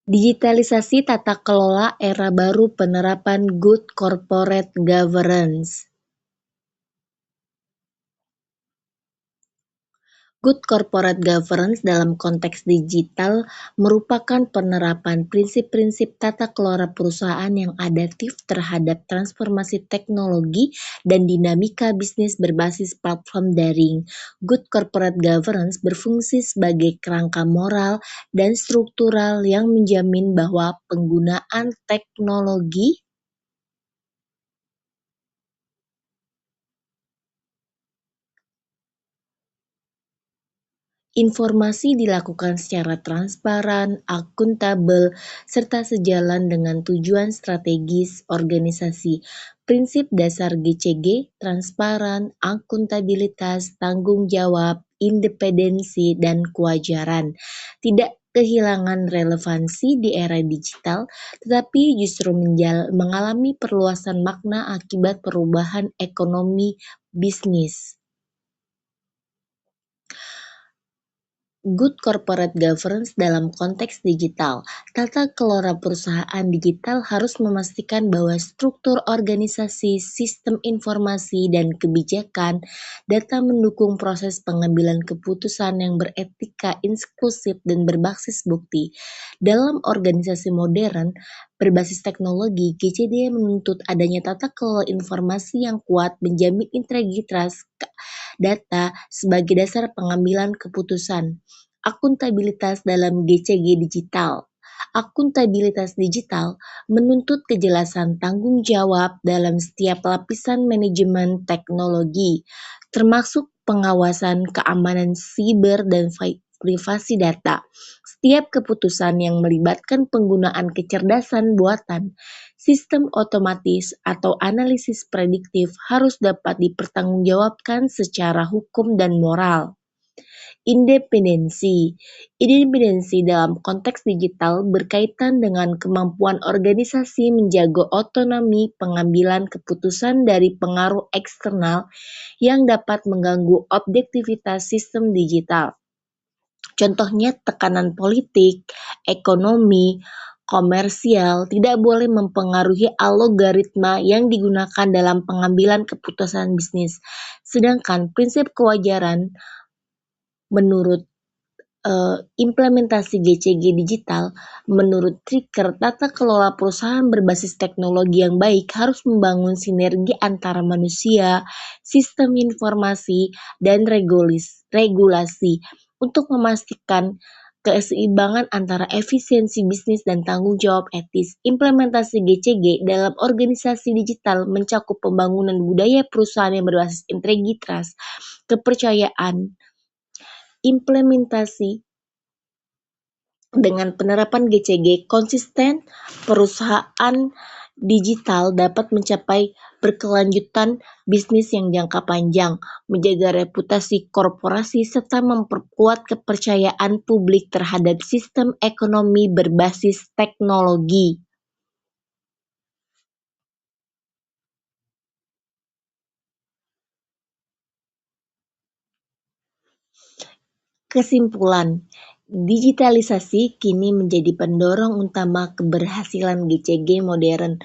Digitalisasi tata kelola era baru penerapan Good Corporate Governance. Good corporate governance dalam konteks digital merupakan penerapan prinsip-prinsip tata kelola perusahaan yang adaptif terhadap transformasi teknologi dan dinamika bisnis berbasis platform daring. Good corporate governance berfungsi sebagai kerangka moral dan struktural yang menjamin bahwa penggunaan teknologi informasi dilakukan secara transparan, akuntabel, serta sejalan dengan tujuan strategis organisasi. Prinsip dasar GCG, transparan, akuntabilitas, tanggung jawab, independensi, dan kewajaran. Tidak kehilangan relevansi di era digital, tetapi justru mengalami perluasan makna akibat perubahan ekonomi bisnis. Good corporate governance dalam konteks digital. Tata kelola perusahaan digital harus memastikan bahwa struktur organisasi, sistem informasi, dan kebijakan data mendukung proses pengambilan keputusan yang beretika, inklusif, dan berbasis bukti. Dalam organisasi modern berbasis teknologi, GCD menuntut adanya tata kelola informasi yang kuat, menjamin integritas data sebagai dasar pengambilan keputusan. Akuntabilitas dalam GCG digital. Akuntabilitas digital menuntut kejelasan tanggung jawab dalam setiap lapisan manajemen teknologi, termasuk pengawasan keamanan siber dan privasi data. Setiap keputusan yang melibatkan penggunaan kecerdasan buatan, sistem otomatis, atau analisis prediktif harus dapat dipertanggungjawabkan secara hukum dan moral. Independensi. Independensi dalam konteks digital berkaitan dengan kemampuan organisasi menjaga otonomi pengambilan keputusan dari pengaruh eksternal yang dapat mengganggu objektivitas sistem digital. Contohnya tekanan politik, ekonomi, komersial tidak boleh mempengaruhi algoritma yang digunakan dalam pengambilan keputusan bisnis. Sedangkan prinsip kewajaran menurut implementasi GCG digital, menurut Trigger, tata kelola perusahaan berbasis teknologi yang baik harus membangun sinergi antara manusia, sistem informasi, dan regulasi untuk memastikan keseimbangan antara efisiensi bisnis dan tanggung jawab etis. Implementasi GCG dalam organisasi digital mencakup pembangunan budaya perusahaan yang berbasis integritas, kepercayaan, implementasi dengan penerapan GCG konsisten, perusahaan digital dapat mencapai berkelanjutan bisnis yang jangka panjang, menjaga reputasi korporasi, serta memperkuat kepercayaan publik terhadap sistem ekonomi berbasis teknologi. Kesimpulan, digitalisasi kini menjadi pendorong utama keberhasilan GCG modern.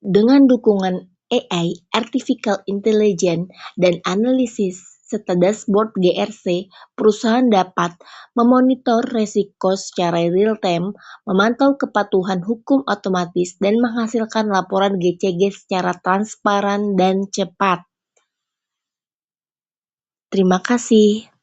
Dengan dukungan AI, Artificial Intelligence, dan analisis serta dashboard GRC, perusahaan dapat memonitor resiko secara real-time, memantau kepatuhan hukum otomatis, dan menghasilkan laporan GCG secara transparan dan cepat. Terima kasih.